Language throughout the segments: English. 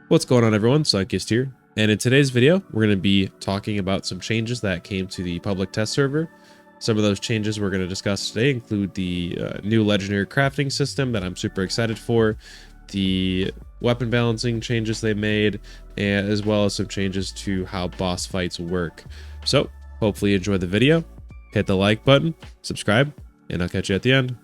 What's going on, everyone? Sunkist here, and in today's video we're going to be talking about some changes that came to the public test server. Some of those changes we're going to discuss today include the new legendary crafting system that I'm super excited for, the weapon balancing changes they made, and as well as some changes to how boss fights work. So hopefully you enjoy the video, hit the like button, subscribe, and I'll catch you at the end.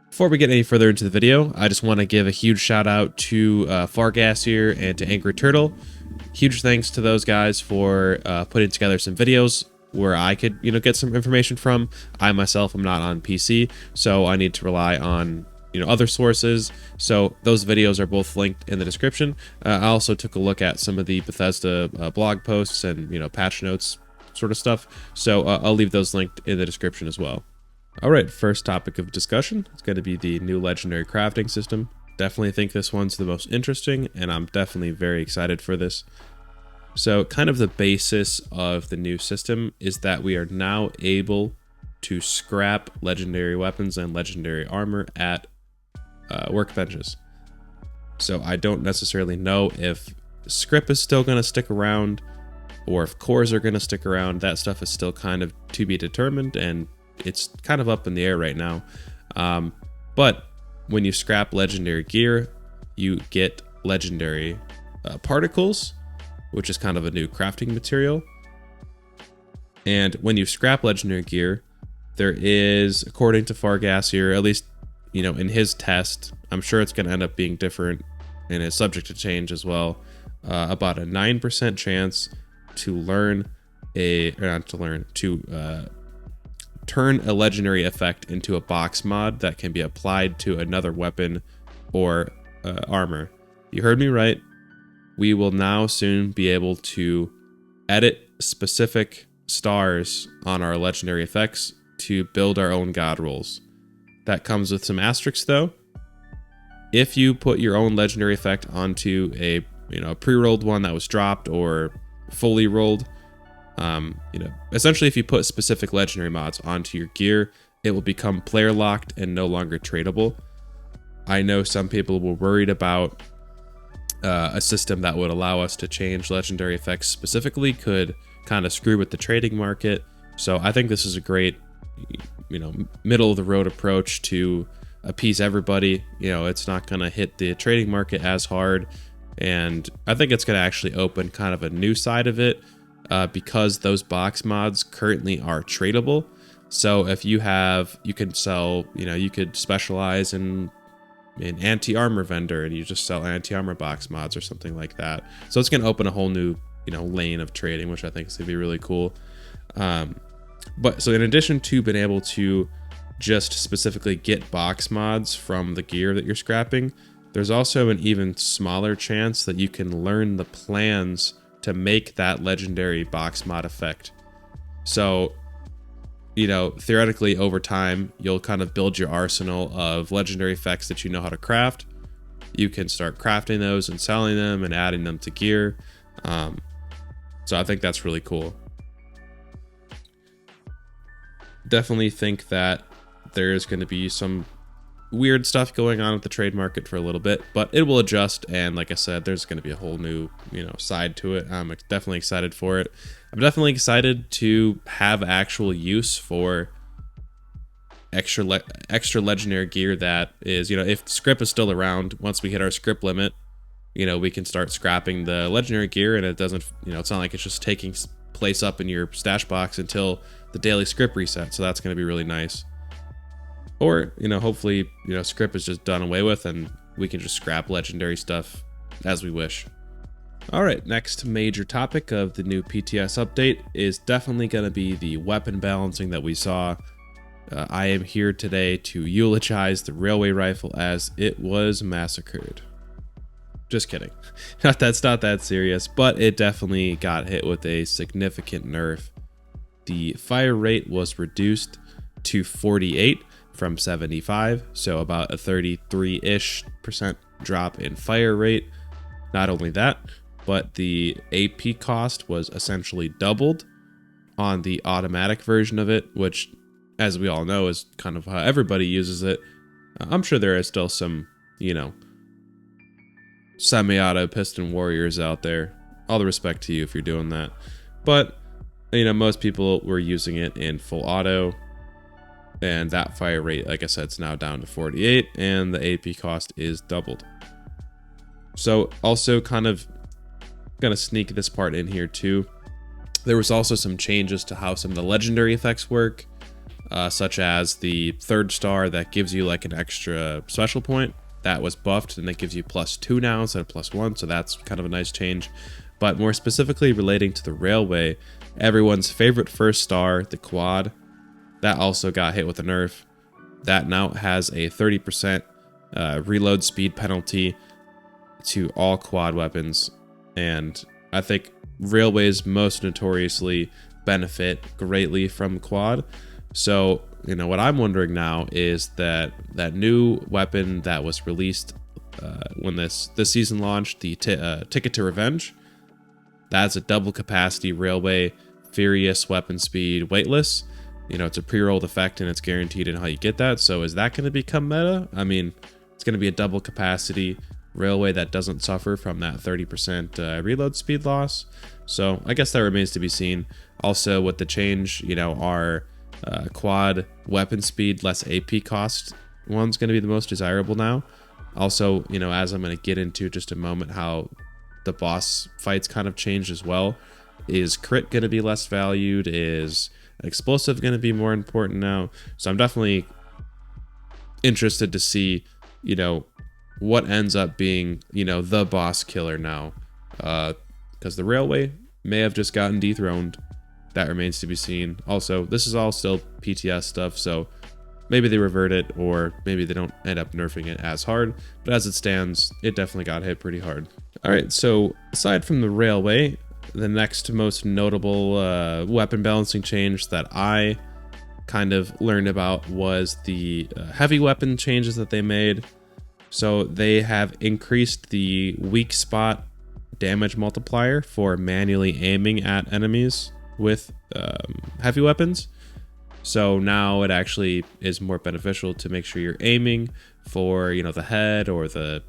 Before we get any further into the video, I just want to give a huge shout out to Fargassier and to Angry Turtle. Huge thanks to those guys for putting together some videos where I could, get some information from. I myself am not on PC, so I need to rely on, other sources. So those videos are both linked in the description. I also took a look at some of the Bethesda blog posts and, patch notes sort of stuff. So I'll leave those linked in the description as well. Alright, first topic of discussion is going to be the new legendary crafting system. Definitely think this one's the most interesting, and I'm definitely very excited for this. So kind of the basis of the new system is that we are now able to scrap legendary weapons and legendary armor at workbenches. So I don't necessarily know if script is still going to stick around or if cores are going to stick around. That stuff is still kind of to be determined, and it's kind of up in the air right now. But when you scrap legendary gear, you get legendary particles, which is kind of a new crafting material. And when you scrap legendary gear, there is, according to Fargassier, at least, in his test, I'm sure it's going to end up being different and is subject to change as well, about a 9% chance to turn a legendary effect into a box mod that can be applied to another weapon or armor. You heard me right. We will now soon be able to edit specific stars on our legendary effects to build our own Godrolls. That comes with some asterisks though. If you put your own legendary effect onto a pre-rolled one that was dropped or fully rolled, essentially if you put specific legendary mods onto your gear, it will become player locked and no longer tradable. I know some people were worried about a system that would allow us to change legendary effects specifically could kind of screw with the trading market. So I think this is a great, middle of the road approach to appease everybody. It's not going to hit the trading market as hard. And I think it's going to actually open kind of a new side of it. Because those box mods currently are tradable. So if you can sell, you could specialize in an anti-armor vendor and you just sell anti-armor box mods or something like that. So it's going to open a whole new, lane of trading, which I think is going to be really cool. But so in addition to being able to just specifically get box mods from the gear that you're scrapping, there's also an even smaller chance that you can learn the plans to make that legendary box mod effect. So, theoretically over time, you'll kind of build your arsenal of legendary effects that you know how to craft. You can start crafting those and selling them and adding them to gear. So I think that's really cool. Definitely think that there's going to be some weird stuff going on with the trade market for a little bit, but it will adjust. And like I said, there's going to be a whole new, side to it. I'm definitely excited for it. I'm definitely excited to have actual use for extra legendary gear that is, if script is still around, once we hit our script limit, we can start scrapping the legendary gear, and it doesn't, it's not like it's just taking place up in your stash box until the daily script reset. So that's going to be really nice. Or, hopefully, script is just done away with and we can just scrap legendary stuff as we wish. Alright, next major topic of the new PTS update is definitely going to be the weapon balancing that we saw. I am here today to eulogize the railway rifle as it was massacred. Just kidding. That's not that serious, but it definitely got hit with a significant nerf. The fire rate was reduced to 48 from 75, so about a 33-ish% drop in fire rate. Not only that, but the AP cost was essentially doubled on the automatic version of it, which, as we all know, is kind of how everybody uses it. I'm sure there is still some, semi-auto piston warriors out there. All the respect to you if you're doing that. But, you know, most people were using it in full auto. And that fire rate, like I said, is now down to 48. And the AP cost is doubled. So also kind of going to sneak this part in here too. There was also some changes to how some of the legendary effects work. Such as the 3rd star that gives you like an extra special point. That was buffed and that gives you +2 now instead of +1. So that's kind of a nice change. But more specifically relating to the railway, everyone's favorite 1st star, the quad, that also got hit with a nerf. That now has a 30% reload speed penalty to all quad weapons. And I think railways most notoriously benefit greatly from quad. So, you know, what I'm wondering now is that new weapon that was released when this season launched, the Ticket to Revenge, that's a double capacity railway, furious weapon speed, weightless. You know, it's a pre-rolled effect and it's guaranteed in how you get that. So is that going to become meta? I mean, it's going to be a double capacity railway that doesn't suffer from that 30% reload speed loss. So I guess that remains to be seen. Also with the change, you know, our quad weapon speed, less AP cost one's going to be the most desirable now. Also, you know, as I'm going to get into just a moment, how the boss fights kind of changed as well. Is crit going to be less valued? Is explosive going to be more important now? So I'm definitely interested to see, you know, what ends up being, you know, the boss killer now. Because the railway may have just gotten dethroned. That remains to be seen. Also, this is all still PTS stuff, so maybe they revert it, or maybe they don't end up nerfing it as hard. But as it stands, it definitely got hit pretty hard. All right, so aside from the railway, the next most notable weapon balancing change that I kind of learned about was the heavy weapon changes that they made. So they have increased the weak spot damage multiplier for manually aiming at enemies with heavy weapons. So now it actually is more beneficial to make sure you're aiming for, you know, the head or the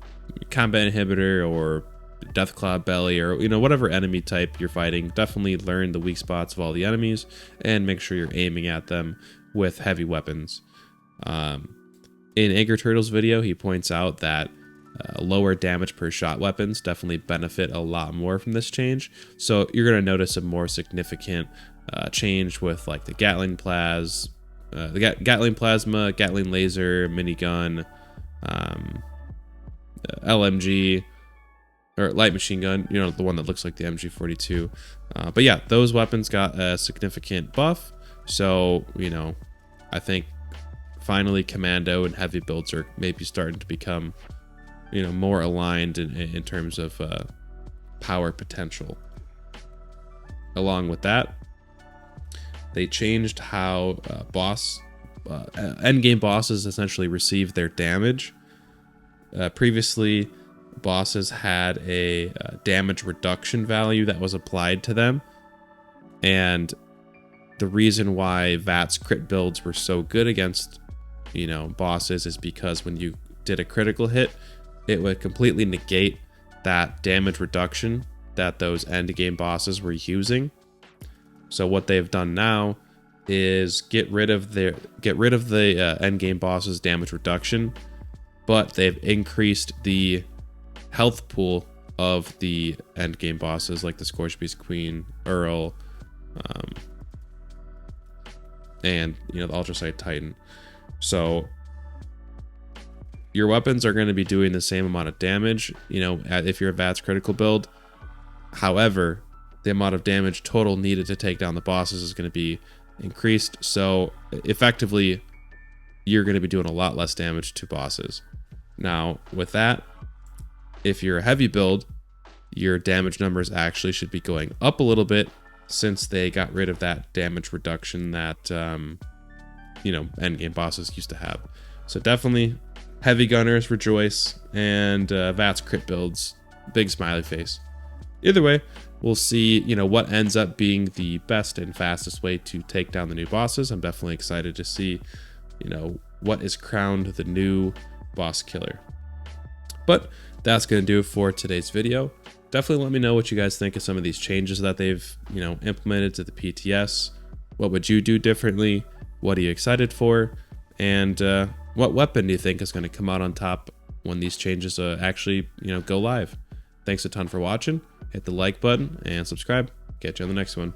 combat inhibitor or death cloud belly, or, you know, whatever enemy type you're fighting. Definitely learn the weak spots of all the enemies and make sure you're aiming at them with heavy weapons. In Anger Turtle's video, he points out that lower damage per shot weapons definitely benefit a lot more from this change. So you're going to notice a more significant change with like the Gatling Plasma, Gatling Laser, Minigun, LMG, or light machine gun, you know, the one that looks like the MG42. But yeah, those weapons got a significant buff. So, you know, I think finally commando and heavy builds are maybe starting to become, you know, more aligned in terms of power potential. Along with that, they changed how endgame bosses essentially receive their damage. Previously, bosses had a damage reduction value that was applied to them, and the reason why VAT's crit builds were so good against, you know, bosses is because when you did a critical hit, it would completely negate that damage reduction that those endgame bosses were using. So what they've done now is get rid of the endgame boss's damage reduction, but they've increased the health pool of the endgame bosses like the Scorch Beast Queen, Earl, and, you know, the Ultrasight Titan. So your weapons are going to be doing the same amount of damage, you know, if you're a VATS critical build. However, the amount of damage total needed to take down the bosses is going to be increased. So effectively, you're going to be doing a lot less damage to bosses. Now, with that, if you're a heavy build, your damage numbers actually should be going up a little bit, since they got rid of that damage reduction that, you know, endgame bosses used to have. So definitely, heavy gunners rejoice, and VATS crit builds, big smiley face. Either way, we'll see, you know, what ends up being the best and fastest way to take down the new bosses. I'm definitely excited to see, you know, what is crowned the new boss killer. But that's going to do it for today's video. Definitely let me know what you guys think of some of these changes that they've, implemented to the PTS. What would you do differently? What are you excited for? And what weapon do you think is going to come out on top when these changes actually, go live? Thanks a ton for watching. Hit the like button and subscribe. Catch you on the next one.